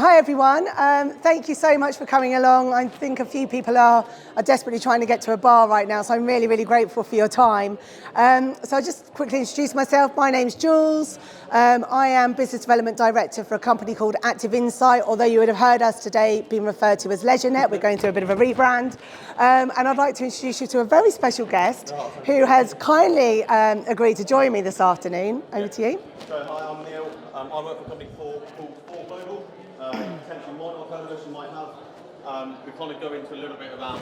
Hi everyone, thank you so much for coming along. I think a few people are desperately trying to get to a bar right now, so I'm really, really grateful for your time. So I'll just quickly introduce myself. My name's Jules. I am Business Development Director for a company called Active Insight, although you would have heard us today being referred to as LeisureNet. We're going through a bit of a rebrand. And I'd like to introduce you to a very special guest who has kindly agreed to join me this afternoon. Over to you. So hi, I'm Neil. I work for a company called Four Global. Potentially one or co-host you might have. We kind of go into a little bit around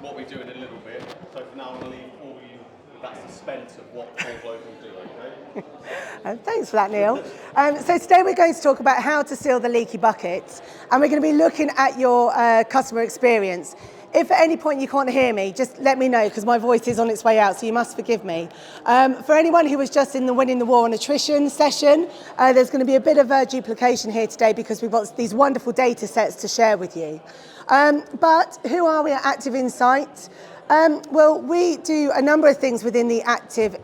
what we do in a little bit. So for now, I'm going to leave all you that suspense of what Four Global do, okay? Thanks for that, Neil. So today we're going to talk about how to seal the leaky buckets, and we're going to be looking at your customer experience. If at any point you can't hear me, just let me know, because my voice is on its way out, so you must forgive me. For anyone who was just in the Winning the War on Attrition session, there's going to be a bit of duplication here today because we've got these wonderful data sets to share with you. But who are we at Active Insight? Well, we do a number of things within the active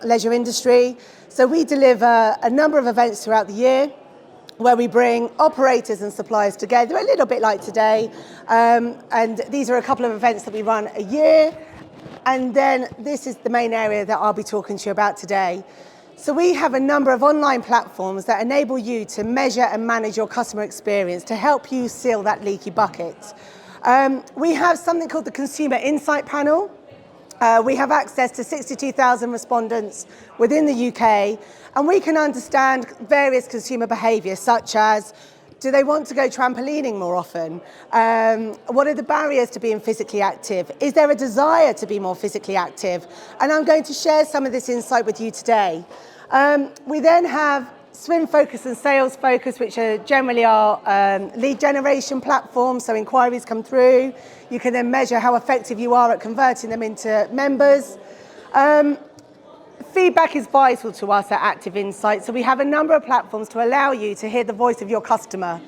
leisure industry. So we deliver a number of events throughout the year, where we bring operators and suppliers together, a little bit like today. And these are a couple of events that we run a year. And then this is the main area that I'll be talking to you about today. So we have a number of online platforms that enable you to measure and manage your customer experience to help you seal that leaky bucket. We have something called the Consumer Insight Panel. We have access to 62,000 respondents within the UK, and we can understand various consumer behaviours, such as, do they want to go trampolining more often? What are the barriers to being physically active? Is there a desire to be more physically active? And I'm going to share some of this insight with you today. We then have Swim Focus and Sales Focus, which are generally our lead generation platforms, so inquiries come through. You can then measure how effective you are at converting them into members. Feedback is vital to us at Active Insight, so we have a number of platforms to allow you to hear the voice of your customer.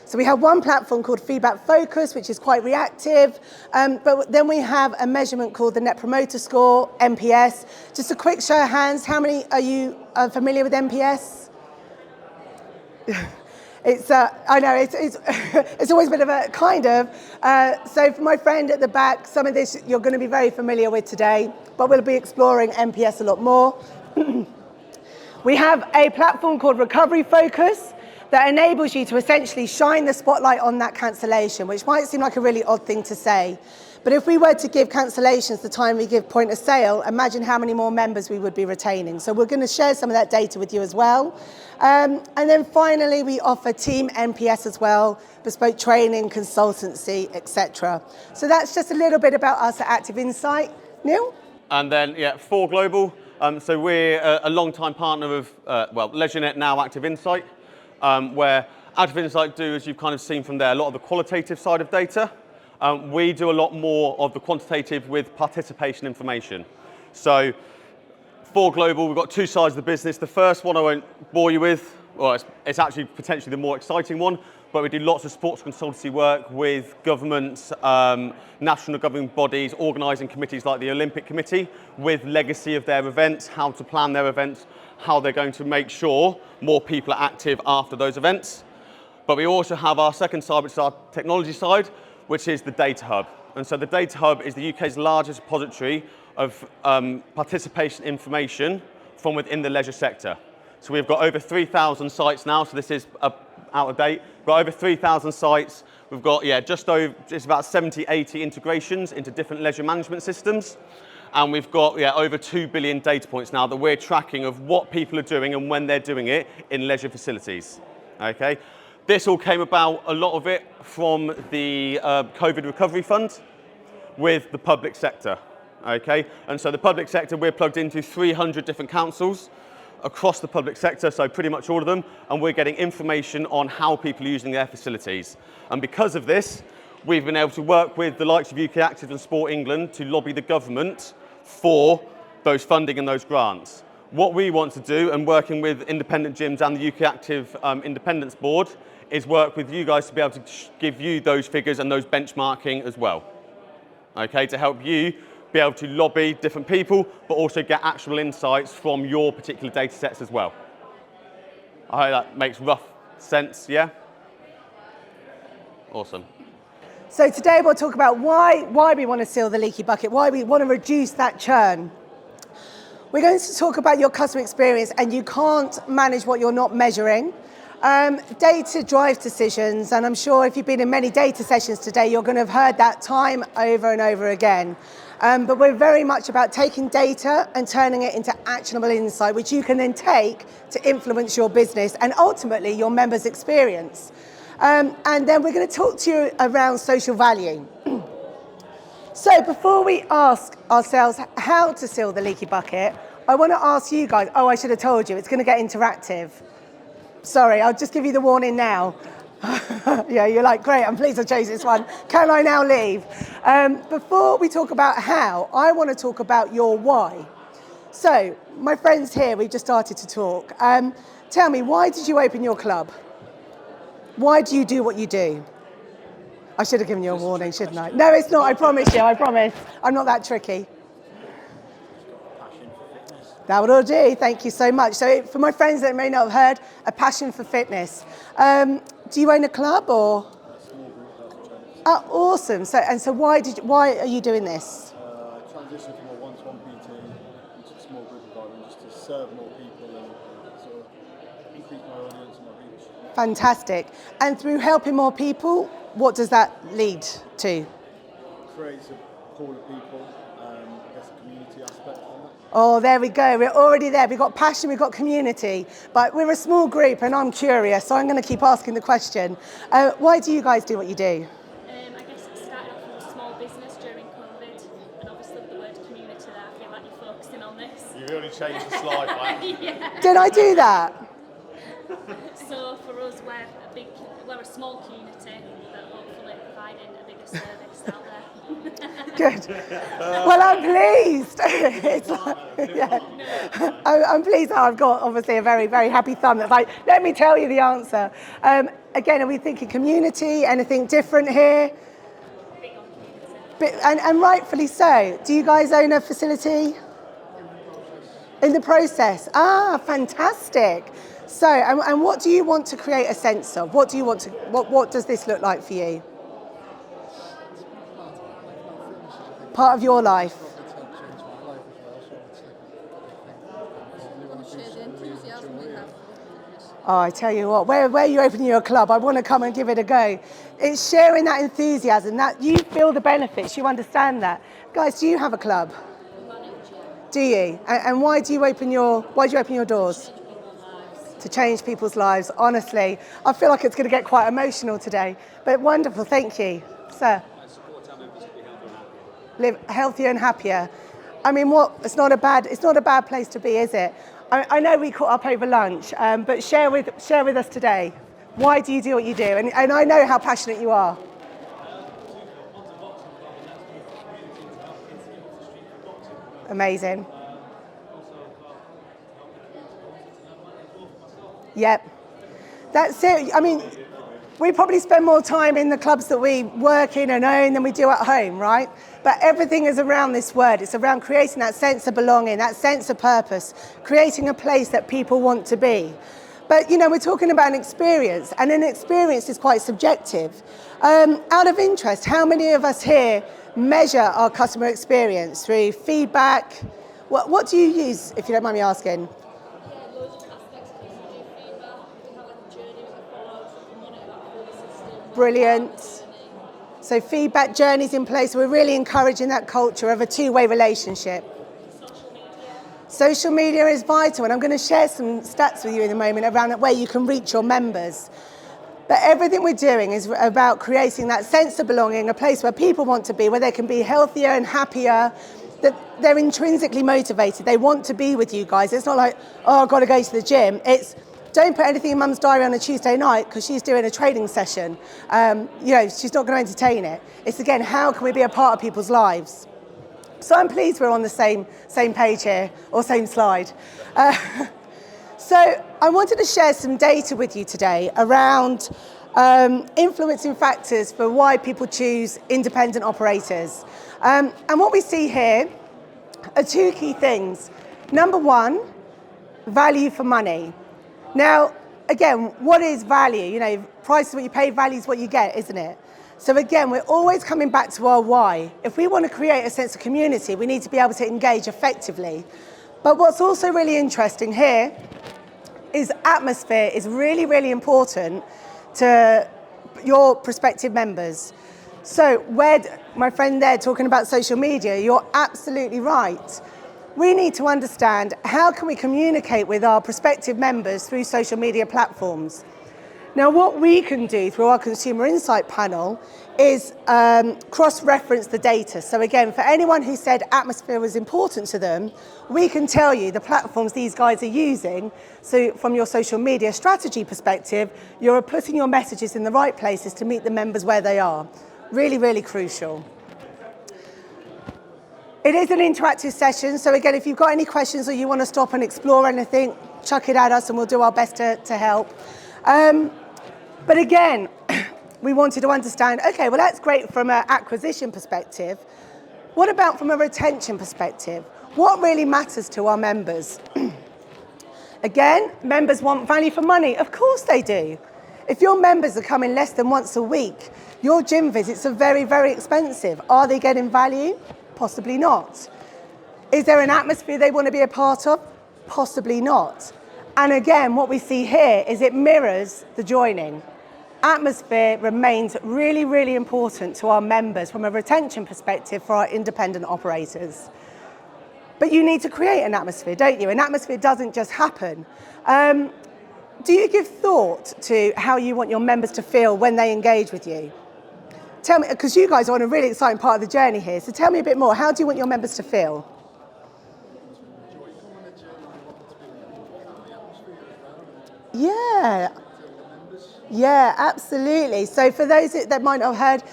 So we have one platform called Feedback Focus, which is quite reactive, but then we have a measurement called the Net Promoter Score, NPS. Just a quick show of hands, how many are you familiar with NPS? I know, it's always a bit of a kind of. So for my friend at the back, some of this you're going to be very familiar with today, but we'll be exploring NPS a lot more. We have a platform called Recovery Focus that enables you to essentially shine the spotlight on that cancellation, which might seem like a really odd thing to say. But if we were to give cancellations the time we give point of sale, imagine how many more members we would be retaining. So we're going to share some of that data with you as well. And then finally, we offer team NPS as well, bespoke training, consultancy, etc. So that's just a little bit about us at Active Insight. Neil? And then, Four Global. So we're a long-time partner of, LeisureNet, now Active Insight, where Active Insight do, as you've kind of seen from there, a lot of the qualitative side of data. We do a lot more of the quantitative with participation information. So for Global, we've got two sides of the business. The first one I won't bore you with, well, it's actually potentially the more exciting one, but we do lots of sports consultancy work with governments, national governing bodies, organising committees like the Olympic Committee, with legacy of their events, how to plan their events, how they're going to make sure more people are active after those events. But we also have our second side, which is our technology side, which is the Data Hub. And so the Data Hub is the UK's largest repository of participation information from within the leisure sector. So we've got over 3,000 sites now, so this is out of date. We've got over 3,000 sites. We've got, just about 70, 80 integrations into different leisure management systems. And we've got, over 2 billion data points now that we're tracking of what people are doing and when they're doing it in leisure facilities, okay? This all came about, a lot of it, from the COVID Recovery Fund with the public sector, okay? And so the public sector, we're plugged into 300 different councils across the public sector, so pretty much all of them, and we're getting information on how people are using their facilities. And because of this, we've been able to work with the likes of UK Active and Sport England to lobby the government for those funding and those grants. What we want to do, and working with independent gyms and the UK Active Independence Board, is work with you guys to be able to give you those figures and those benchmarking as well, okay, to help you be able to lobby different people, but also get actual insights from your particular data sets as well. I hope that makes rough sense, yeah? Awesome. So today we'll talk about why we want to seal the leaky bucket, why we want to reduce that churn. We're going to talk about your customer experience, and you can't manage what you're not measuring. Data drives decisions, and I'm sure if you've been in many data sessions today, you're going to have heard that time over and over again. But we're very much about taking data and turning it into actionable insight, which you can then take to influence your business and ultimately your members' experience. And then we're going to talk to you around social value. So before we ask ourselves how to seal the leaky bucket, I want to ask you guys, I should have told you, it's going to get interactive. Sorry, I'll just give you the warning now. Yeah, you're like, great, I'm pleased I chose this one. Can I now leave? Before we talk about how, I want to talk about your why. So, my friends here, we've just started to talk. Tell me, why did you open your club? Why do you do what you do? I should have given you a warning, shouldn't I? No, it's not, I promise you, I promise. I'm not that tricky. That would all do, thank you so much. So for my friends that may not have heard, a passion for fitness. Do you own a club or? Oh, awesome. So why are you doing this? Transition from a one-to-one PT into a small group environment just to serve more people and sort of increase my audience and my reach. Fantastic. And through helping more people, what does that lead to? Creates a pool of people, I guess a community aspect on that. Oh, there we go. We're already there. We've got passion, we've got community. But we're a small group and I'm curious, so I'm going to keep asking the question. Why do you guys do what you do? I guess it started off with a small business during COVID, and obviously with the word community there, I feel like you're focusing on this. You really changed the slide, mate. Yeah. Did I do that? So for us, we're a small community, but hopefully providing a bigger service out there. Good. Well, I'm pleased. It's like, yeah. I'm pleased that I've got obviously a very, very happy thumb that's like, let me tell you the answer. Again, are we thinking community, anything different here? Big on community. And rightfully so. Do you guys own a facility? In the process. Ah, fantastic. So, and what do you want to create a sense of? What does this look like for you? Part of your life. Oh, I tell you what, where are you opening your club? I want to come and give it a go. It's sharing that enthusiasm, that you feel the benefits, you understand that. Guys, do you have a club? Do you? And why do you open your doors? To change people's lives, honestly. I feel like it's going to get quite emotional today, but wonderful, thank you. Sir? I support our members to be healthier and happier. Live healthier and happier. I mean, it's not a bad place to be, is it? I know we caught up over lunch, but share with us today. Why do you do what you do? And I know how passionate you are. Amazing. Yep. That's it. I mean, we probably spend more time in the clubs that we work in and own than we do at home, right? But everything is around this word. It's around creating that sense of belonging, that sense of purpose, creating a place that people want to be. But, we're talking about an experience, and an experience is quite subjective. Out of interest, how many of us here measure our customer experience through feedback? What do you use, if you don't mind me asking? Brilliant. So feedback journeys in place. We're really encouraging that culture of a two-way relationship. Social media is vital, and I'm going to share some stats with you in a moment around where you can reach your members. But everything we're doing is about creating that sense of belonging, a place where people want to be, where they can be healthier and happier, that they're intrinsically motivated. They want to be with you guys. It's not like, I've got to go to the gym. It's, don't put anything in Mum's diary on a Tuesday night because she's doing a training session. She's not going to entertain it. It's, again, how can we be a part of people's lives? So I'm pleased we're on the same page here, or same slide. So I wanted to share some data with you today around influencing factors for why people choose independent operators. And what we see here are two key things. Number one, value for money. Now, again, what is value? You know, price is what you pay, value is what you get, isn't it? So again, we're always coming back to our why. If we want to create a sense of community, we need to be able to engage effectively. But what's also really interesting here is atmosphere is really, really important to your prospective members. So my friend there talking about social media, you're absolutely right. We need to understand how can we communicate with our prospective members through social media platforms. Now, what we can do through our consumer insight panel is cross-reference the data. So again, for anyone who said atmosphere was important to them, we can tell you the platforms these guys are using. So from your social media strategy perspective, you're putting your messages in the right places to meet the members where they are. Really, really crucial. It is an interactive session. So again, if you've got any questions or you want to stop and explore anything, chuck it at us and we'll do our best to help. But again, we wanted to understand, okay, well, that's great from an acquisition perspective. What about from a retention perspective? What really matters to our members? Again, members want value for money. Of course they do. If your members are coming less than once a week, your gym visits are very, very expensive. Are they getting value? Possibly not. Is there an atmosphere they want to be a part of? Possibly not. And again, what we see here is it mirrors the joining. Atmosphere remains really, really important to our members from a retention perspective for our independent operators. But you need to create an atmosphere, don't you? An atmosphere doesn't just happen. Do you give thought to how you want your members to feel when they engage with you? Tell me, because you guys are on a really exciting part of the journey here, so tell me a bit more. How do you want your members to feel? Yeah, absolutely. So for those that might not have heard,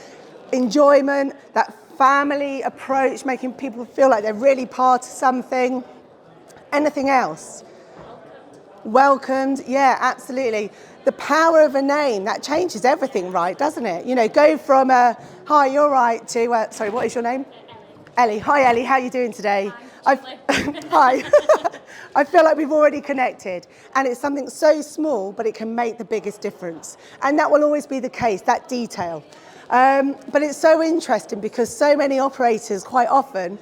enjoyment, that family approach, making people feel like they're really part of something. Anything else? Welcomed, yeah, absolutely. The power of a name, that changes everything, right, doesn't it? You know, go from a, hi, you're right, to, sorry, what is your name? Ellie. Hi, Ellie, how are you doing today? Hi. I feel like we've already connected, and it's something so small, but it can make the biggest difference. And that will always be the case, that detail. But it's so interesting because so many operators quite often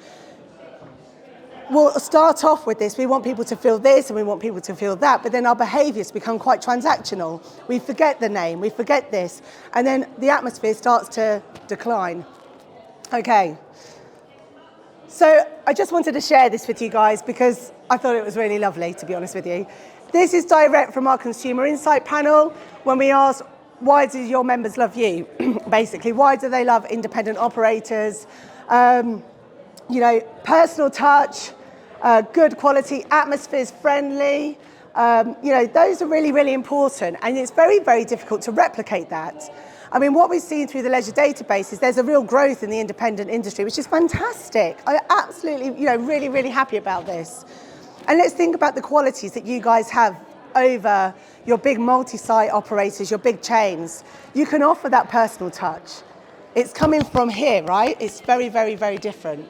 will start off with this. We want people to feel this and we want people to feel that, but then our behaviours become quite transactional. We forget the name, we forget this, and then the atmosphere starts to decline. Okay. So I just wanted to share this with you guys because I thought it was really lovely, to be honest with you. This is direct from our consumer insight panel when we asked, why do your members love you? Basically, why do they love independent operators? You know, personal touch, good quality, atmosphere's friendly. You know, those are really, really important. And it's very, very difficult to replicate that. I mean, what we've seen through the leisure database is there's a real growth in the independent industry, which is fantastic. I'm absolutely, you know, really, really happy about this. And let's think about the qualities that you guys have over your big multi-site operators, your big chains. You can offer that personal touch. It's coming from here, right? It's very, very, very different.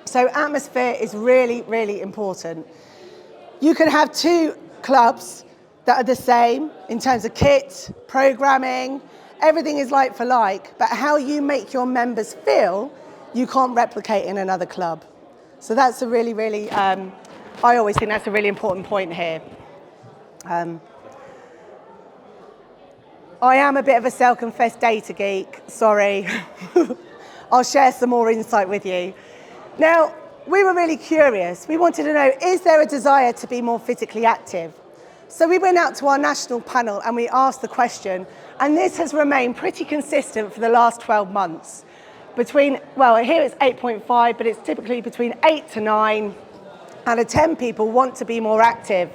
So atmosphere is really, really important. You can have two clubs that are the same in terms of kit, programming, everything is like for like, but how you make your members feel, you can't replicate in another club. So that's a really, really, I always think that's a really important point here. I am a bit of a self-confessed data geek, sorry. I'll share some more insight with you. Now, we were really curious. We wanted to know, is there a desire to be more physically active? So we went out to our national panel and we asked the question, and this has remained pretty consistent for the last 12 months. Between, well, here it's 8.5, but it's typically between 8 to 9 out of 10 people want to be more active.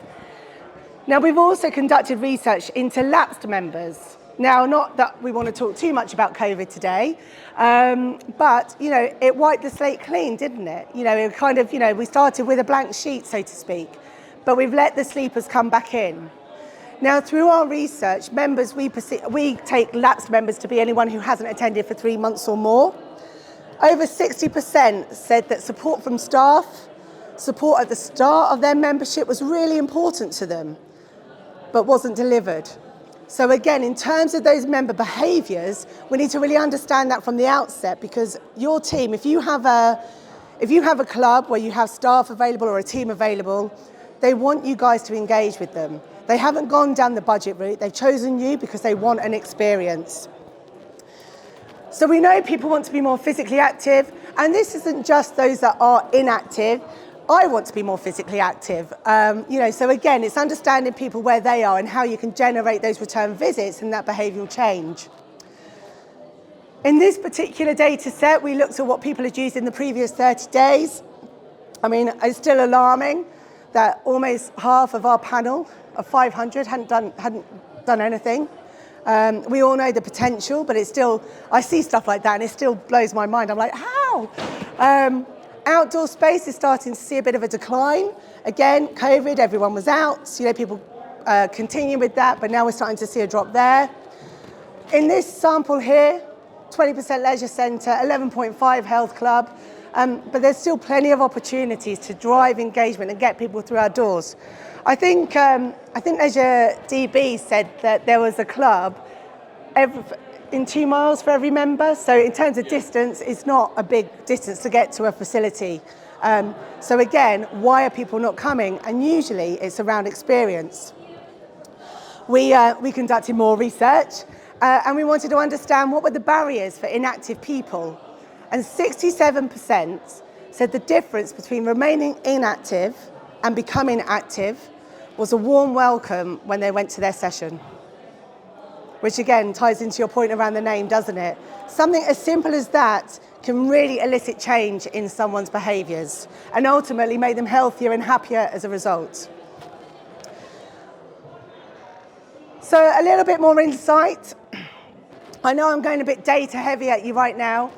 Now, we've also conducted research into lapsed members. Now, not that we want to talk too much about COVID today, but, you know, it wiped the slate clean, didn't it? You know, it kind of, you know, we started with a blank sheet, so to speak, but we've let the sleepers come back in. Now, through our research, members, we take lapsed members to be anyone who hasn't attended for 3 months or more. Over 60% said that support from staff, support at the start of their membership was really important to them. but wasn't delivered. So again, in terms of those member behaviours, we need to really understand that from the outset, because your team, if you have a club where you have staff available or a team available, they want you guys to engage with them. They haven't gone down the budget route, they've chosen you because they want an experience. So we know people want to be more physically active, and this isn't just those that are inactive. I want to be more physically active. So again, it's understanding people where they are and how you can generate those return visits and that behavioural change. In this particular data set, we looked at what people had used in the previous 30 days. I mean, it's still alarming that almost half of our panel of 500 hadn't done anything. We all know the potential, but it's still, I see stuff like that and it still blows my mind. I'm like, how? Outdoor space is starting to see a bit of a decline. Again, COVID, everyone was out. People continue with that, but now we're starting to see a drop there. In this sample here, 20% leisure centre, 11.5 health club, but there's still plenty of opportunities to drive engagement and get people through our doors. I think Leisure DB said that there was a club in 2 miles for every member. So in terms of distance, it's not a big distance to get to a facility. So again, why are people not coming? And usually it's around experience. We conducted more research and we wanted to understand what were the barriers for inactive people. And 67% said the difference between remaining inactive and becoming active was a warm welcome when they went to their session. Which again ties into your point around the name, doesn't it? Something as simple as that can really elicit change in someone's behaviours and ultimately make them healthier and happier as a result. So a little bit more insight. I know I'm going a bit data heavy at you right now,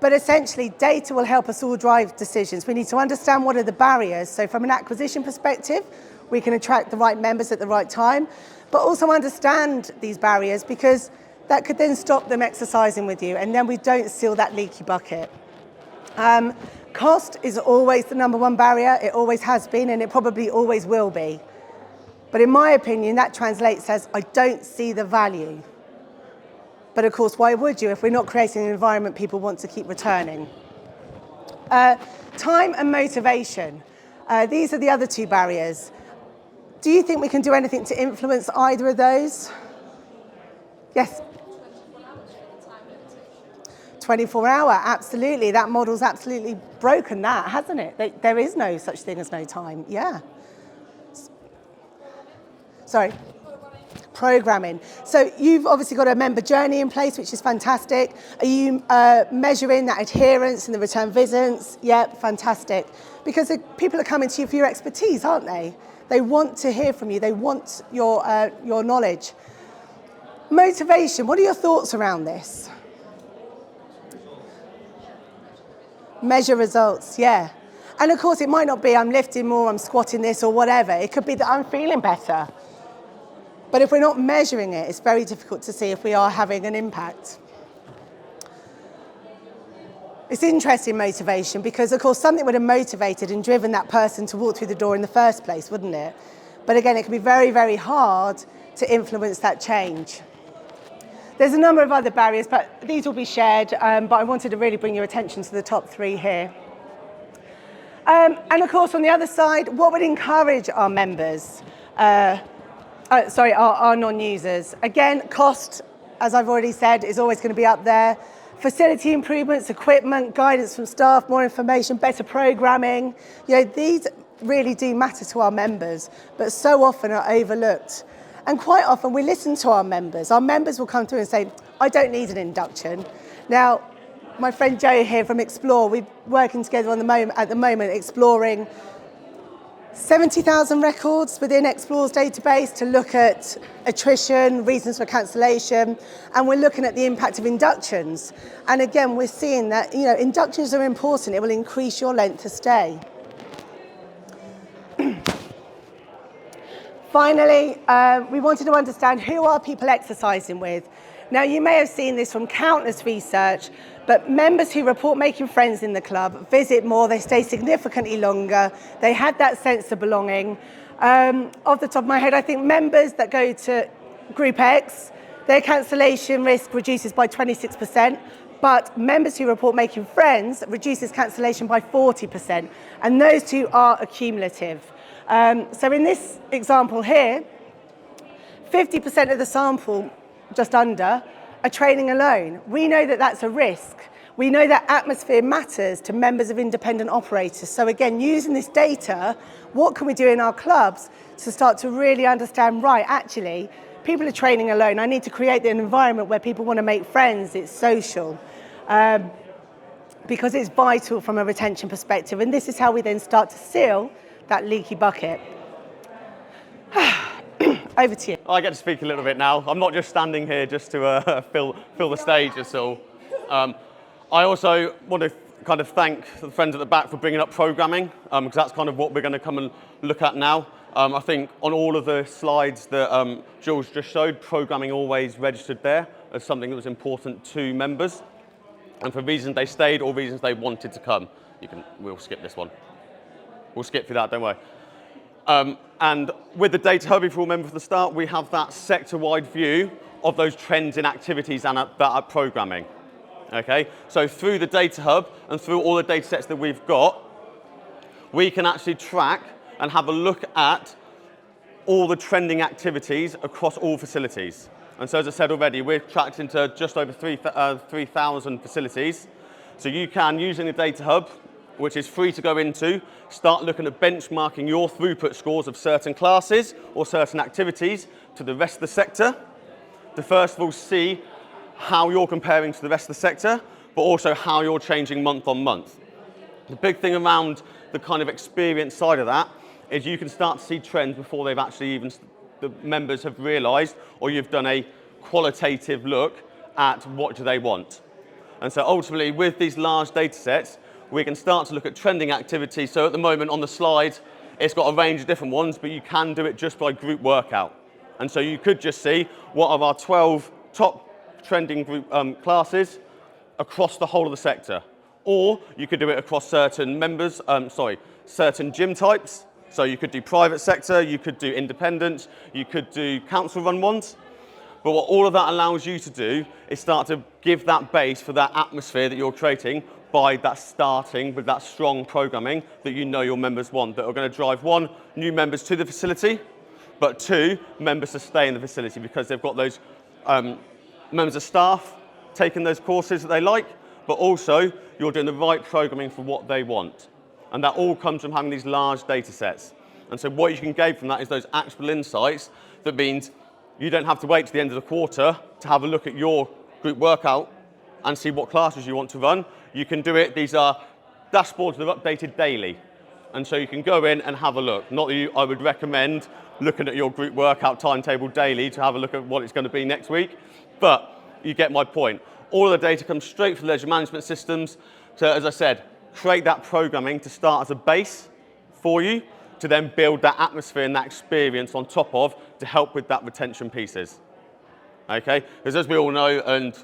but essentially data will help us all drive decisions. We need to understand what are the barriers. So from an acquisition perspective, we can attract the right members at the right time, but also understand these barriers because that could then stop them exercising with you and then we don't seal that leaky bucket. Cost is always the number one barrier. It always has been and it probably always will be. But in my opinion, that translates as I don't see the value. But of course, why would you if we're not creating an environment people want to keep returning? Time and motivation. These are the other two barriers. Do you think we can do anything to influence either of those? Yes? 24-hour, absolutely. That model's absolutely broken that, hasn't it? There is no such thing as no time, yeah. Sorry. Programming. So you've obviously got a member journey in place, which is fantastic. Are you measuring that adherence and the return visits? Yep, fantastic. Because people are coming to you for your expertise, aren't they? They want to hear from you. They want your knowledge. Motivation. What are your thoughts around this? Measure results, yeah. And of course, it might not be I'm lifting more, I'm squatting this or whatever. It could be that I'm feeling better. But if we're not measuring it, it's very difficult to see if we are having an impact. It's interesting, motivation, because of course something would have motivated and driven that person to walk through the door in the first place, wouldn't it? But again, it can be very, very hard to influence that change. There's a number of other barriers, but these will be shared, but I wanted to really bring your attention to the top three here. And of course, on the other side, what would encourage our members, our non-users? Again, cost, as I've already said, is always going to be up there. Facility improvements, equipment, guidance from staff, more information, better programming. These really do matter to our members, but so often are overlooked. And quite often we listen to our members. Our members will come through and say, I don't need an induction. Now, my friend Joe here from Explore, we're working together at the moment exploring 70,000 records within Explore's database to look at attrition, reasons for cancellation, and we're looking at the impact of inductions. And again, we're seeing that inductions are important. It will increase your length of stay. Finally, we wanted to understand who are people exercising with. Now, you may have seen this from countless research, but members who report making friends in the club visit more, they stay significantly longer, they had that sense of belonging, Off the top of my head, I think members that go to Group X, their cancellation risk reduces by 26%, but members who report making friends reduces cancellation by 40%, and those two are accumulative. So in this example here, 50% of the sample, just under, are training alone. We know that that's a risk. We know that atmosphere matters to members of independent operators. So again, using this data, what can we do in our clubs to start to really understand, right, actually, people are training alone. I need to create an environment where people want to make friends, it's social, because it's vital from a retention perspective. And this is how we then start to seal that leaky bucket. Over to you. I get to speak a little bit now. I'm not just standing here just to fill the stage, that's all. I also want to kind of thank the friends at the back for bringing up programming, because that's kind of what we're going to come and look at now. I think on all of the slides that Jules just showed, programming always registered there as something that was important to members. And for reasons they stayed or reasons they wanted to come. We'll skip this one. We'll skip through that, don't worry. And with the Data Hub, if you remember from the start, we have that sector-wide view of those trends in activities and that are programming. Okay, so through the Data Hub and through all the data sets that we've got, we can actually track and have a look at all the trending activities across all facilities. And so as I said already, we're tracked into just over 3,000 facilities. So you can, using the Data Hub, which is free to go into, start looking at benchmarking your throughput scores of certain classes or certain activities to the rest of the sector. To first of all see how you're comparing to the rest of the sector, but also how you're changing month on month. The big thing around the kind of experience side of that is you can start to see trends before they've actually even, the members have realised, or you've done a qualitative look at what do they want. And so ultimately with these large data sets, we can start to look at trending activities. So at the moment on the slide, it's got a range of different ones, but you can do it just by group workout. And so you could just see what are our 12 top trending group classes across the whole of the sector. Or you could do it across certain certain gym types. So you could do private sector, you could do independent, you could do council run ones. But what all of that allows you to do is start to give that base for that atmosphere that you're creating by that starting with that strong programming that you know your members want, that are going to drive, one, new members to the facility, but two, members to stay in the facility because they've got those members of staff taking those courses that they like, but also you're doing the right programming for what they want. And that all comes from having these large data sets. And so what you can gain from that is those actionable insights. That means you don't have to wait to the end of the quarter to have a look at your group workout and see what classes you want to run. You can do it, these are dashboards that are updated daily. And so you can go in and have a look. Not that I would recommend looking at your group workout timetable daily to have a look at what it's going to be next week, but you get my point. All of the data comes straight from the leisure management systems. So as I said, create that programming to start as a base for you, to then build that atmosphere and that experience on top of to help with that retention pieces. Okay, because as we all know, and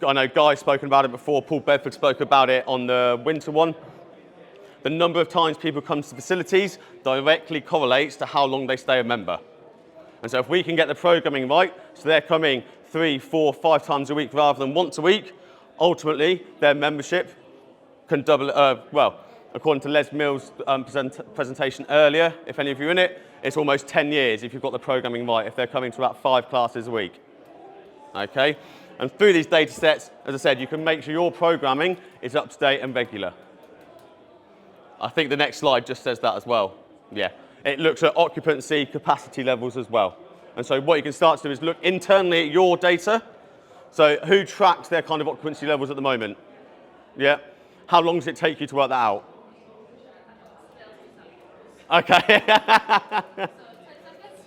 I know Guy's spoken about it before, Paul Bedford spoke about it on the winter one, the number of times people come to facilities directly correlates to how long they stay a member. And so if we can get the programming right, so they're coming 3, 4, 5 times a week rather than once a week, ultimately their membership can double, according to Les Mills' presentation earlier, if any of you are in it, it's almost 10 years if you've got the programming right, if they're coming to about 5 classes a week. Okay? And through these data sets, as I said, you can make sure your programming is up to date and regular. I think the next slide just says that as well. Yeah. It looks at occupancy, capacity levels as well. And so what you can start to do is look internally at your data. So who tracks their kind of occupancy levels at the moment? Yeah. How long does it take you to work that out? Okay.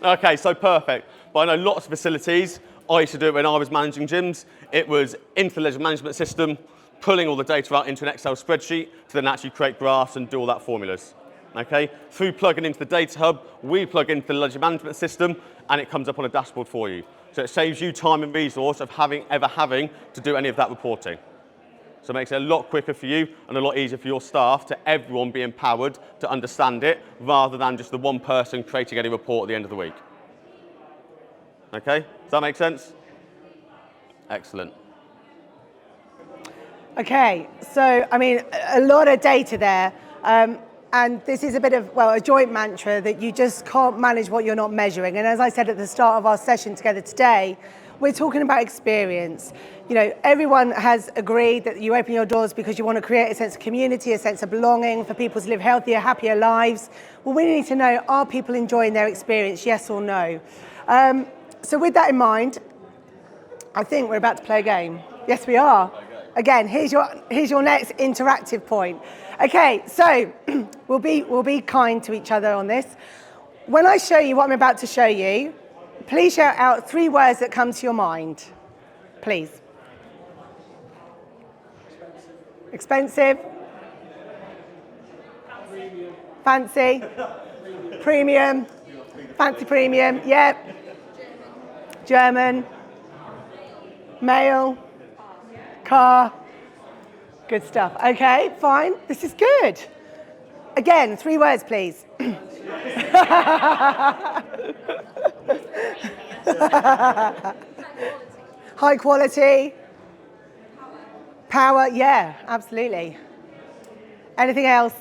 Okay, so perfect. But I know lots of facilities. I used to do it when I was managing gyms. It was into the leisure management system, pulling all the data out into an Excel spreadsheet to then actually create graphs and do all that formulas. Okay? Through plugging into the data hub, we plug into the leisure management system and it comes up on a dashboard for you. So it saves you time and resource of having to do any of that reporting. So it makes it a lot quicker for you and a lot easier for your staff to everyone be empowered to understand it rather than just the one person creating any report at the end of the week. Okay, does that make sense? Excellent. Okay, so I mean, a lot of data there. And this is a bit of, well, a joint mantra that you just can't manage what you're not measuring. And as I said at the start of our session together today, we're talking about experience. You know, everyone has agreed that you open your doors because you want to create a sense of community, a sense of belonging for people to live healthier, happier lives. Well, we need to know, are people enjoying their experience, yes or no? So with that in mind, I think we're about to play a game. Yes, we are. Again, here's your next interactive point. Okay, so we'll be kind to each other on this. When I show you what I'm about to show you, please shout out 3 words that come to your mind. Please. Expensive. Fancy. Premium. Fancy premium. Yep. German. Male. Car. Good stuff. Okay, fine. This is good. Again, 3 words, please. High quality. Power. Yeah, absolutely. Anything else?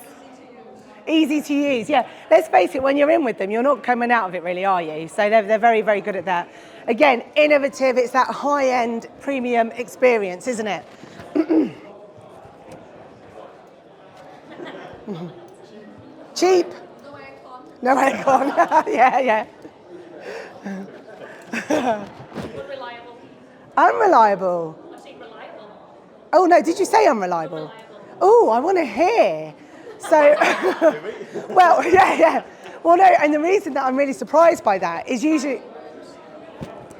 Easy to use. Yeah. Let's face it, when you're in with them, you're not coming out of it really, are you? So they're very, very good at that. Again, innovative. It's that high-end premium experience, isn't it? Cheap. No aircon. Yeah. Unreliable. Unreliable. I think reliable. Oh no, did you say unreliable? Oh, I want to hear. So, well, yeah. Well, no, and the reason that I'm really surprised by that is usually,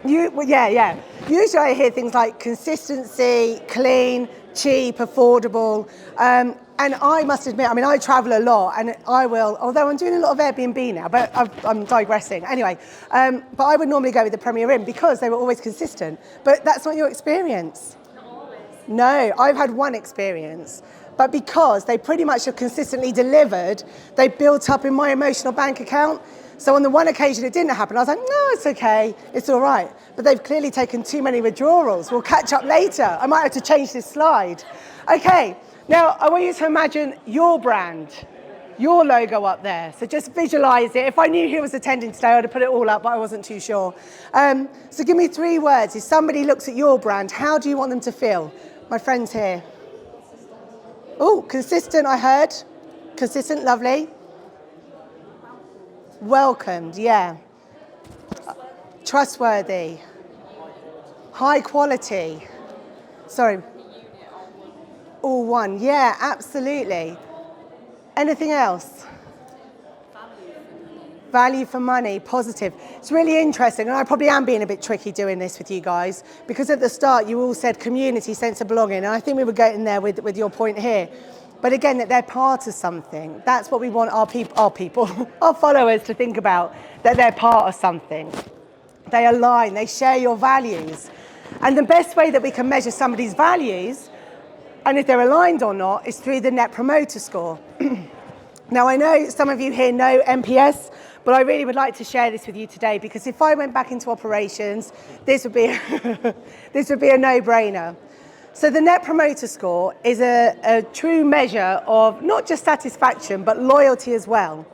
Usually I hear things like consistency, clean, cheap, affordable. And I must admit, I mean, I travel a lot and I will, although I'm doing a lot of Airbnb now, but I'm digressing. Anyway, but I would normally go with the Premier Inn because they were always consistent. But that's not your experience. Not always. No, I've had one experience. But because they pretty much have consistently delivered, they built up in my emotional bank account. So on the one occasion it didn't happen, I was like, no, it's okay, it's all right. But they've clearly taken too many withdrawals. We'll catch up later. I might have to change this slide. Okay, now I want you to imagine your brand, your logo up there. So just visualize it. If I knew who was attending today, I'd have put it all up, but I wasn't too sure. So give me 3 words. If somebody looks at your brand, how do you want them to feel? My friend's here. Oh, consistent, I heard. Consistent, lovely. Welcomed, yeah. Trustworthy. High quality. Sorry. All one, yeah, absolutely. Anything else? Value for money, positive. It's really interesting, and I probably am being a bit tricky doing this with you guys, because at the start you all said community, sense of belonging, and I think we were getting there with your point here. But again, that they're part of something. That's what we want our people, our followers to think about, that they're part of something. They align, they share your values. And the best way that we can measure somebody's values, and if they're aligned or not, is through the Net Promoter Score. Now, I know some of you here know NPS, but I really would like to share this with you today, because if I went back into operations, this would be, this would be a no-brainer. So the Net Promoter Score is a true measure of not just satisfaction, but loyalty as well.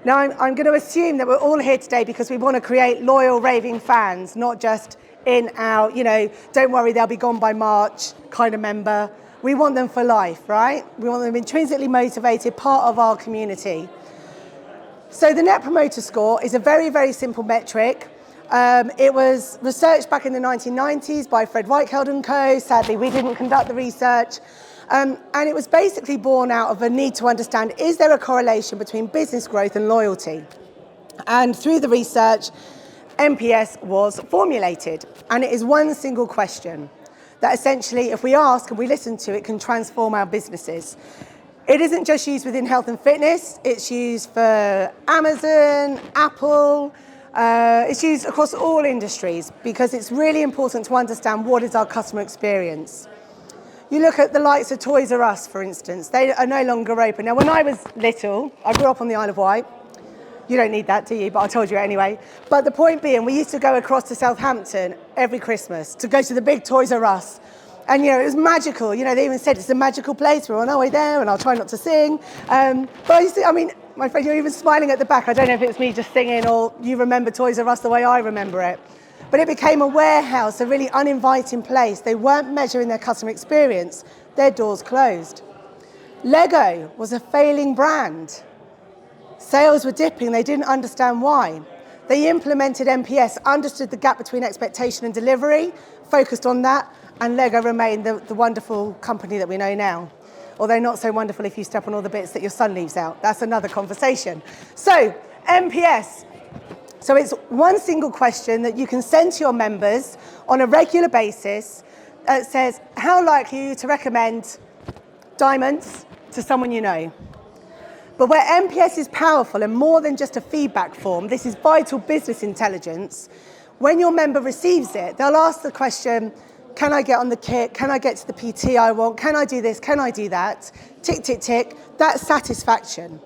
Now, I'm going to assume that we're all here today because we want to create loyal, raving fans, not just in, out, don't worry, they'll be gone by March kind of member. We want them for life, right? We want them intrinsically motivated, part of our community. So the Net Promoter Score is a very, very simple metric. It was researched back in the 1990s by Fred Weichheld and Co. Sadly, we didn't conduct the research. And it was basically born out of a need to understand, is there a correlation between business growth and loyalty? And through the research, NPS was formulated. And it is one single question that essentially, if we ask and we listen to it, can transform our businesses. It isn't just used within health and fitness. It's used for Amazon, Apple. It's used across all industries because it's really important to understand what is our customer experience. You look at the likes of Toys R Us, for instance. They are no longer open. Now, when I was little, I grew up on the Isle of Wight. You don't need that, do you? But I told you anyway. But the point being, we used to go across to Southampton every Christmas to go to the big Toys R Us. And, it was magical. They even said it's a magical place. We're on our way there, and I'll try not to sing. But my friend, you're even smiling at the back. I don't know if it's me just singing or you remember Toys R Us the way I remember it. But it became a warehouse, a really uninviting place. They weren't measuring their customer experience. Their doors closed. Lego was a failing brand. Sales were dipping. They didn't understand why. They implemented NPS, understood the gap between expectation and delivery, focused on that, and Lego remained the wonderful company that we know now. Although not so wonderful if you step on all the bits that your son leaves out. That's another conversation. So, NPS. So it's one single question that you can send to your members on a regular basis that says, how likely are you to recommend diamonds to someone you know? But where NPS is powerful and more than just a feedback form, this is vital business intelligence. When your member receives it, they'll ask the question, can I get on the kit? Can I get to the PT I want? Can I do this? Can I do that? Tick, tick, tick. That's satisfaction.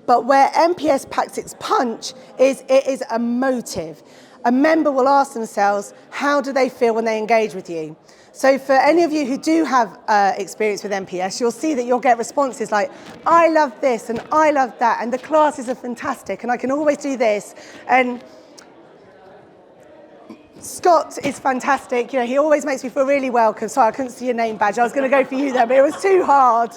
But where NPS packs its punch is it is a motive. A member will ask themselves, how do they feel when they engage with you? So for any of you who do have experience with NPS, you'll see that you'll get responses like, I love this and I love that and the classes are fantastic and I can always do this. And Scott is fantastic. He always makes me feel really welcome. Sorry, I couldn't see your name badge. I was going to go for you there, but it was too hard.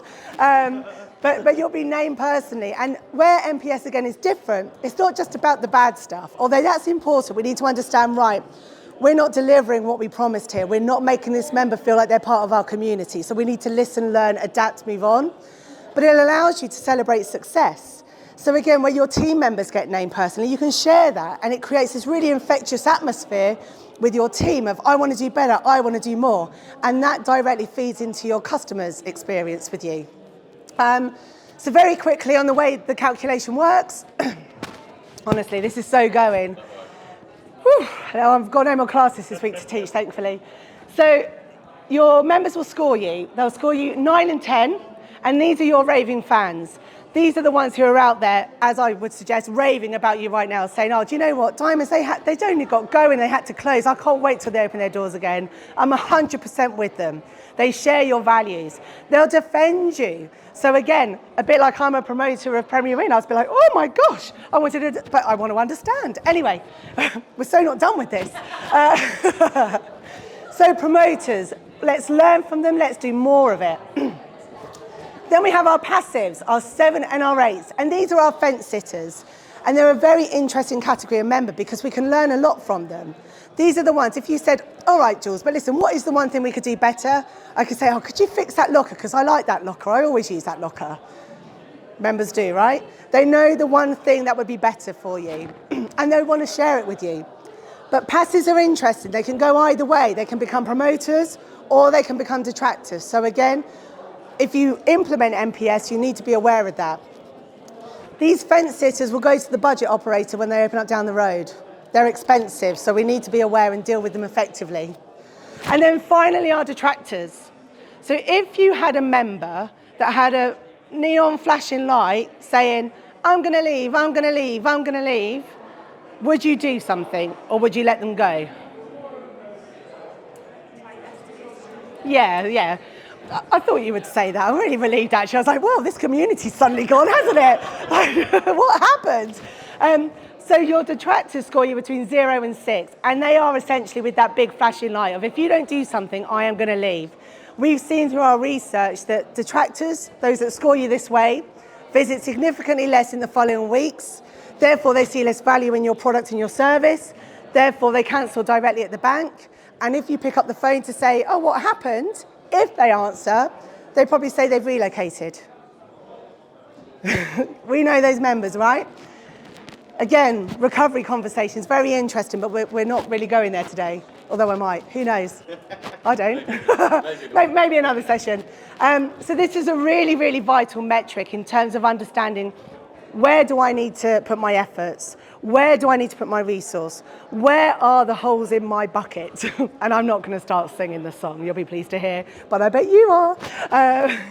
But you'll be named personally. And where NPS, again, is different, it's not just about the bad stuff. Although that's important, we need to understand, right, we're not delivering what we promised here. We're not making this member feel like they're part of our community. So we need to listen, learn, adapt, move on. But it allows you to celebrate success. So again, where your team members get named personally, you can share that. And it creates this really infectious atmosphere with your team of, I want to do better, I want to do more. And that directly feeds into your customers' experience with you. So very quickly on the way the calculation works. Honestly, this is so going. Whew. I've got no more classes this week to teach, thankfully. So your members will score you. They'll score you 9 and 10, and these are your raving fans. These are the ones who are out there, as I would suggest, raving about you right now, saying, oh, do you know what? Diamonds, they'd only got going, they had to close. I can't wait till they open their doors again. I'm 100% with them. They share your values. They'll defend you. So again, a bit like I'm a promoter of Premier Inn, I'll be like, oh my gosh, but I want to understand. Anyway, we're so not done with this. So promoters, let's learn from them, let's do more of it. Then we have our passives, our 7 and our 8s, and these are our fence sitters. And they're a very interesting category of member because we can learn a lot from them. These are the ones, if you said, all right, Jules, but listen, what is the one thing we could do better? I could say, oh, could you fix that locker? Because I like that locker. I always use that locker. Members do, right? They know the one thing that would be better for you, and they want to share it with you. But passives are interesting. They can go either way. They can become promoters, or they can become detractors. So again, if you implement NPS, you need to be aware of that. These fence sitters will go to the budget operator when they open up down the road. They're expensive, so we need to be aware and deal with them effectively. And then finally, our detractors. So if you had a member that had a neon flashing light saying, I'm going to leave, I'm going to leave, I'm going to leave, would you do something or would you let them go? Yeah. I thought you would say that. I'm really relieved, actually. I was like, well, this community's suddenly gone, hasn't it? What happened? So your detractors score you between 0 and 6, and they are essentially with that big flashing light of, if you don't do something, I am going to leave. We've seen through our research that detractors, those that score you this way, visit significantly less in the following weeks. Therefore, they see less value in your product and your service. Therefore, they cancel directly at the bank. And if you pick up the phone to say, oh, what happened? If they answer, they probably say they've relocated. We know those members, right? Again, recovery conversations, very interesting, but we're not really going there today, although I might. Who knows? I don't. Maybe another session. So this is a really, really vital metric in terms of understanding Where do I need to put my efforts? Where do I need to put my resource? Where are the holes in my bucket? And I'm not going to start singing the song, you'll be pleased to hear, but I bet you are.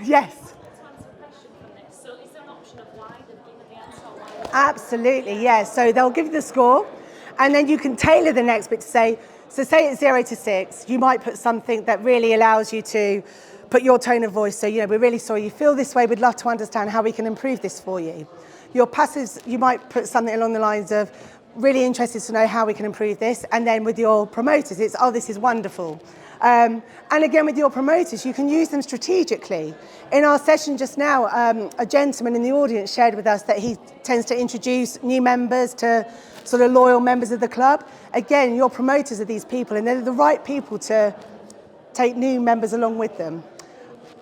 Yes. To answer the question from this, so is there an option of why they've given the answer or why? Absolutely, yes. So they'll give you the score, and then you can tailor the next bit to say, so say it's 0 to 6, you might put something that really allows you to put your tone of voice. So, we're really sorry you feel this way, we'd love to understand how we can improve this for you. Your passives, you might put something along the lines of, really interested to know how we can improve this. And then with your promoters, it's, oh, this is wonderful. And again, with your promoters, you can use them strategically. In our session just now, a gentleman in the audience shared with us that he tends to introduce new members to sort of loyal members of the club. Again, your promoters are these people, and they're the right people to take new members along with them.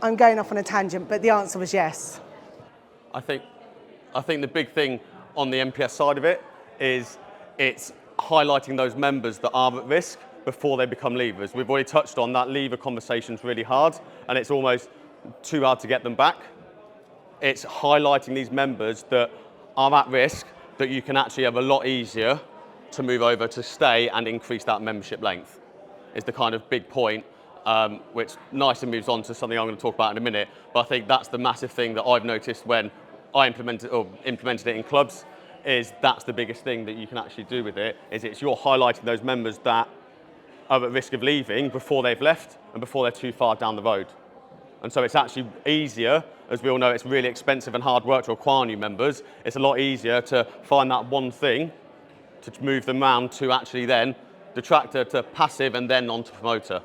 I'm going off on a tangent, but the answer was yes. I think the big thing on the MPS side of it is it's highlighting those members that are at risk before they become leavers. We've already touched on that leaver conversation's really hard, and it's almost too hard to get them back. It's highlighting these members that are at risk, that you can actually have a lot easier to move over to stay and increase that membership length, is the kind of big point, which nicely moves on to something I'm going to talk about in a minute. But I think that's the massive thing that I've noticed when I implemented it in clubs, is that's the biggest thing that you can actually do with it, is it's you're highlighting those members that are at risk of leaving before they've left and before they're too far down the road. And so it's actually easier, as we all know, it's really expensive and hard work to acquire new members. It's a lot easier to find that one thing to move them around to actually then detractor to passive and then on to promoter.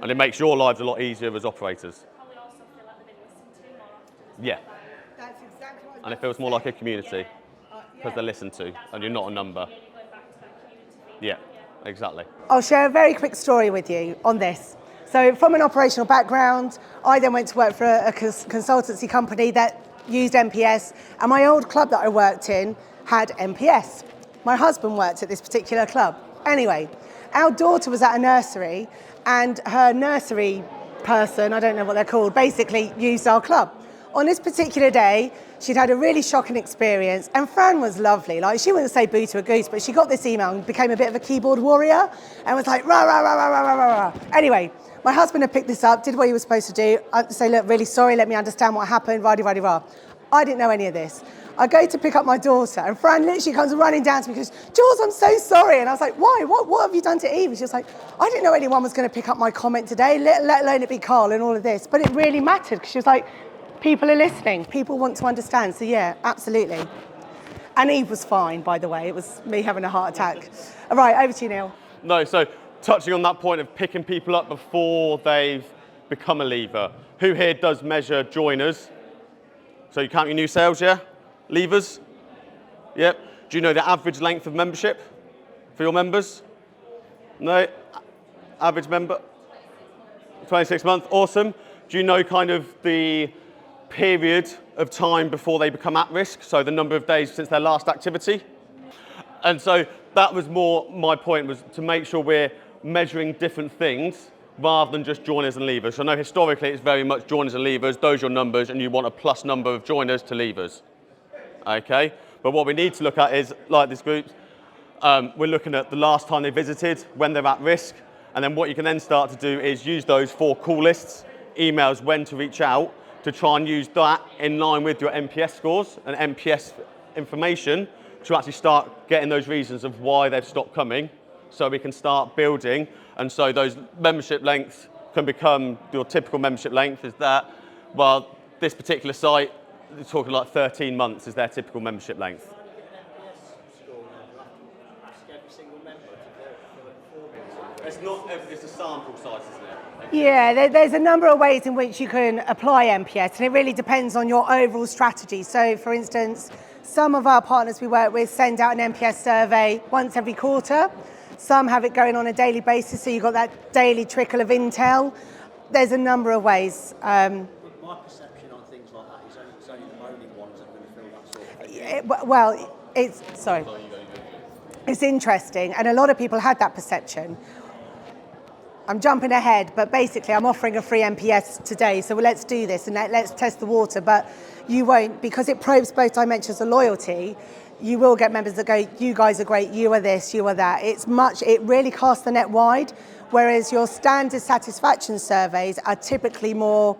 And it makes your lives a lot easier as operators. Probably also feel like they've been listened to more often. Yeah. That's exactly what And it feels more like a community because they're listened to and you're not a number. Really going back to that community feedback. Yeah, exactly. I'll share a very quick story with you on this. So from an operational background, I then went to work for a consultancy company that used MPS, and my old club that I worked in had MPS. My husband worked at this particular club. Anyway, our daughter was at a nursery, and her nursery person, I don't know what they're called, basically used our club. On this particular day, she'd had a really shocking experience, and Fran was lovely. Like, she wouldn't say boo to a goose, but she got this email and became a bit of a keyboard warrior and was like, rah, rah, rah, rah, rah, rah, rah. Anyway, my husband had picked this up, did what he was supposed to do, say, look, really sorry, let me understand what happened, rah-de-rah-de-rah. I didn't know any of this. I go to pick up my daughter, and Fran literally comes running down to me and goes, Jules, I'm so sorry. And I was like, why? What have you done to Eve? And she was like, I didn't know anyone was going to pick up my comment today, let alone it be Carl and all of this. But it really mattered, because she was like, people are listening. People want to understand. So yeah, absolutely. And Eve was fine, by the way. It was me having a heart attack. All right, over to you, Neil. No, so touching on that point of picking people up before they've become a leaver. Who here does measure joiners? So you count your new sales, yeah? Leavers? Yep. Do you know the average length of membership for your members? No? Average member? 26 months, awesome. Do you know kind of the period of time before they become at risk? So the number of days since their last activity? And so that was more my point, was to make sure we're measuring different things rather than just joiners and leavers. So I know historically it's very much joiners and leavers, those are your numbers, and you want a plus number of joiners to leavers. Okay? But what we need to look at is, like this group, we're looking at the last time they visited, when they're at risk, and then what you can then start to do is use those 4 call lists, emails, when to reach out, to try and use that in line with your MPS scores and MPS information to actually start getting those reasons of why they've stopped coming, so we can start building. And so those membership lengths can become your typical membership length is that, well, this particular site, they're talking like 13 months is their typical membership length. It's not, it's a sample size, isn't it? Yeah, there's a number of ways in which you can apply MPS, and it really depends on your overall strategy. So, for instance, some of our partners we work with send out an MPS survey once every quarter. Some have it going on a daily basis, so you've got that daily trickle of intel. There's a number of ways. My perception on things like that is it's only the moaning ones that are going to feel that sort of thing. It's interesting, and a lot of people had that perception. I'm jumping ahead, but basically I'm offering a free MPS today, so let's do this and let's test the water, but you won't, because it probes both dimensions of loyalty. You will get members that go, you guys are great, you are this, you are that. It really casts the net wide, whereas your standard satisfaction surveys are typically more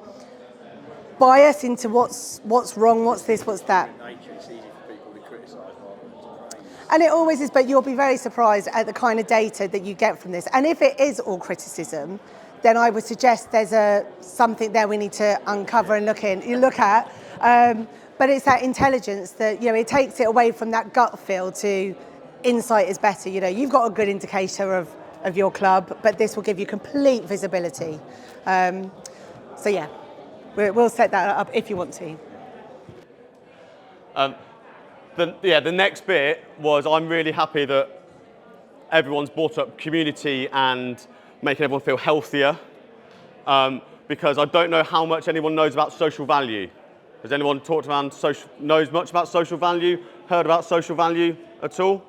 biased into what's wrong, what's this, what's that. Nature, it's easy for people to criticise rather than to praise. And it always is, but you'll be very surprised at the kind of data that you get from this. And if it is all criticism, then I would suggest there's something there we need to uncover and look at. But it's that intelligence that, it takes it away from that gut feel to insight is better. You've got a good indicator of your club, but this will give you complete visibility. So yeah, we'll set that up if you want to. The next bit was I'm really happy that everyone's brought up community and making everyone feel healthier, because I don't know how much anyone knows about social value. Has anyone knows much about social value, heard about social value at all?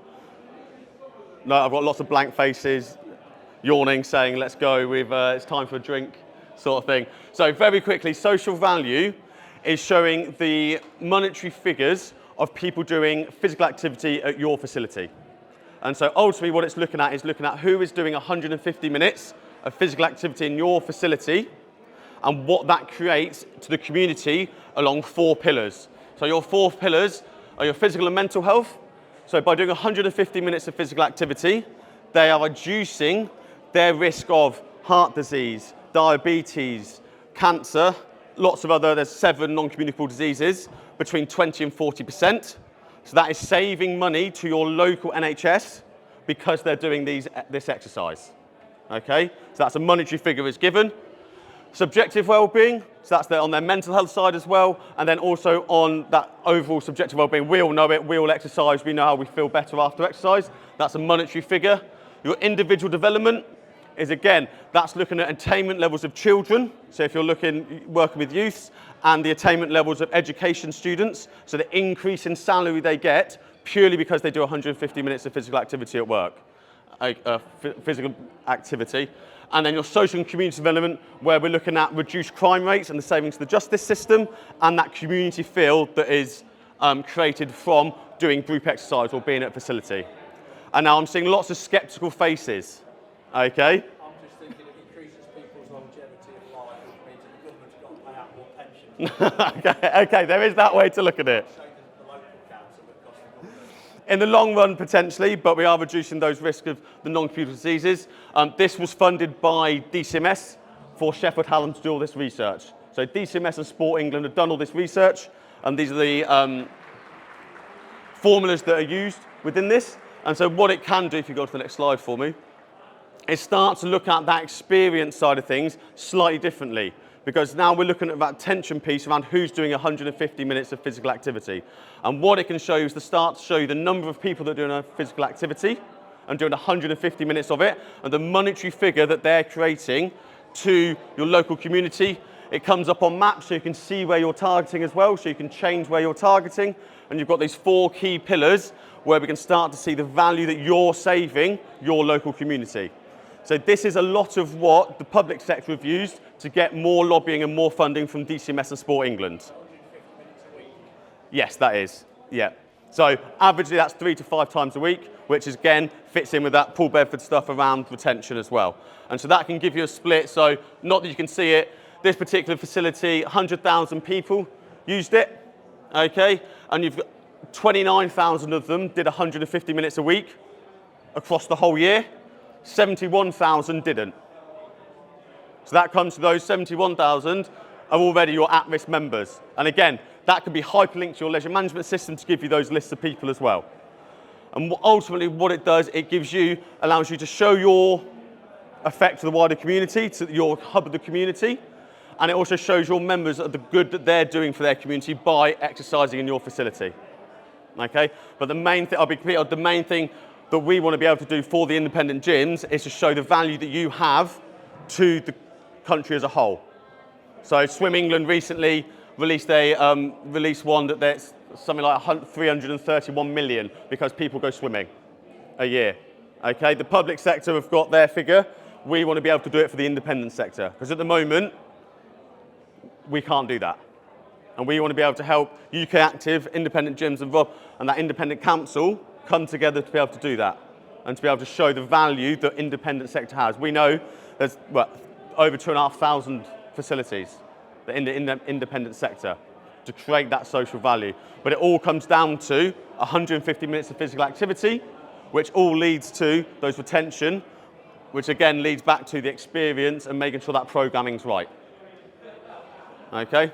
No, I've got lots of blank faces, yawning, saying let's go it's time for a drink sort of thing. So very quickly, social value is showing the monetary figures of people doing physical activity at your facility. And so ultimately what it's looking at is who is doing 150 minutes of physical activity in your facility and what that creates to the community along 4 pillars. So your 4 pillars are your physical and mental health. So by doing 150 minutes of physical activity, they are reducing their risk of heart disease, diabetes, cancer, there's 7 non-communicable diseases, between 20 and 40%. So that is saving money to your local NHS because they're doing this exercise. Okay, so that's a monetary figure is given. Subjective well-being, so that's on their mental health side as well, and then also on that overall subjective well-being, we all know it, we all exercise, we know how we feel better after exercise. That's a monetary figure. Your individual development is, again, that's looking at attainment levels of children, so if you're working with youths, and the attainment levels of education students, so the increase in salary they get purely because they do 150 minutes of physical activity at work, physical activity. And then your social and community development, where we're looking at reduced crime rates and the savings to the justice system, and that community feel that is created from doing group exercise or being at a facility. And now I'm seeing lots of sceptical faces, okay? I'm just thinking it increases people's longevity of life, which means that the government's got to pay out more pensions. Okay, there is that way to look at it. So does the local council that costs the government. In the long run, potentially, but we are reducing those risks of the non-communicable diseases. This was funded by DCMS for Sheffield Hallam to do all this research. So DCMS and Sport England have done all this research, and these are the formulas that are used within this. And so what it can do, if you go to the next slide for me, is start to look at that experience side of things slightly differently. Because now we're looking at that attention piece around who's doing 150 minutes of physical activity. And what it can show you is to start to show you the number of people that are doing a physical activity and doing 150 minutes of it, and the monetary figure that they're creating to your local community. It comes up on maps so you can see where you're targeting as well, so you can change where you're targeting. And you've got these 4 key pillars where we can start to see the value that you're saving your local community. So this is a lot of what the public sector have used to get more lobbying and more funding from DCMS and Sport England. Yes, that is, yeah. So averagely that's 3 to 5 times a week, which is, again, fits in with that Paul Bedford stuff around retention as well. And so that can give you a split. So not that you can see it, this particular facility, 100,000 people used it, okay? And you've got 29,000 of them did 150 minutes a week across the whole year. 71,000 didn't. So that comes to those 71,000 are already your at-risk members. And again, that can be hyperlinked to your leisure management system to give you those lists of people as well. And ultimately what it does, it allows you to show your effect to the wider community, to your hub of the community, and it also shows your members of the good that they're doing for their community by exercising in your facility. Okay? But the main thing, I'll be clear, the main thing that we want to be able to do for the independent gyms is to show the value that you have to the country as a whole. So Swim England recently released one that there's something like 331 million because people go swimming a year. Okay, the public sector have got their figure, we want to be able to do it for the independent sector, because at the moment, we can't do that. And we want to be able to help UK Active, independent gyms and Rob and that independent council come together to be able to do that and to be able to show the value that independent sector has. We know there's over 2,500 facilities in the independent sector to create that social value. But it all comes down to 150 minutes of physical activity, which all leads to those retention, which again leads back to the experience and making sure that programming's right. Okay?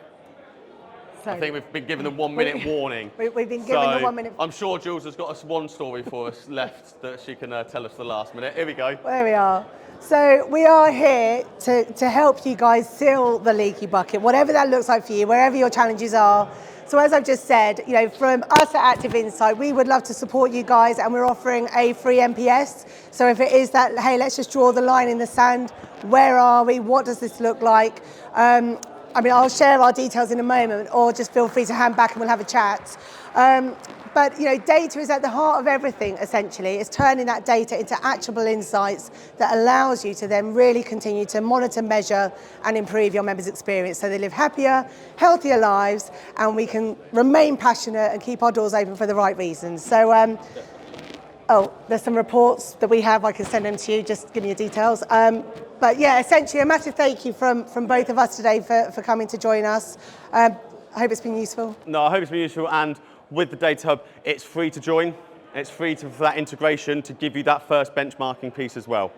So I think we've been given a 1 minute warning. We've been given the 1 minute. I'm sure Jules has got us one story for us left that she can tell us the last minute. Here we go. There we are. So we are here to help you guys seal the leaky bucket, whatever that looks like for you, wherever your challenges are. So as I've just said, you know, from us at Active Insight, we would love to support you guys, and we're offering a free MPS. So if it is that, hey, let's just draw the line in the sand. Where are we? What does this look like? I mean, I'll share our details in a moment, or just feel free to hand back and we'll have a chat. But you know, data is at the heart of everything, essentially. It's turning that data into actionable insights that allows you to then really continue to monitor, measure, and improve your members' experience so they live happier, healthier lives, and we can remain passionate and keep our doors open for the right reasons. So, oh, there's some reports that we have. I can send them to you. Just give me your details. But yeah, essentially a massive thank you from both of us today for coming to join us. I hope it's been useful. No, I hope it's been useful, and with the Data Hub, it's free to join. It's free for that integration to give you that first benchmarking piece as well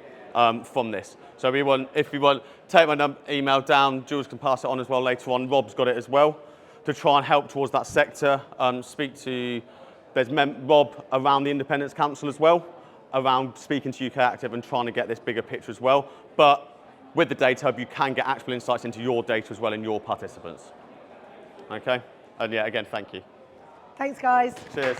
from this. So if we want, take my email down, Jules can pass it on as well later on. Rob's got it as well to try and help towards that sector. There's Rob around the Independence Council as well, around speaking to UK Active and trying to get this bigger picture as well. But with the Data Hub, you can get actual insights into your data as well and your participants. Okay? And yeah, again, thank you. Thanks, guys. Cheers.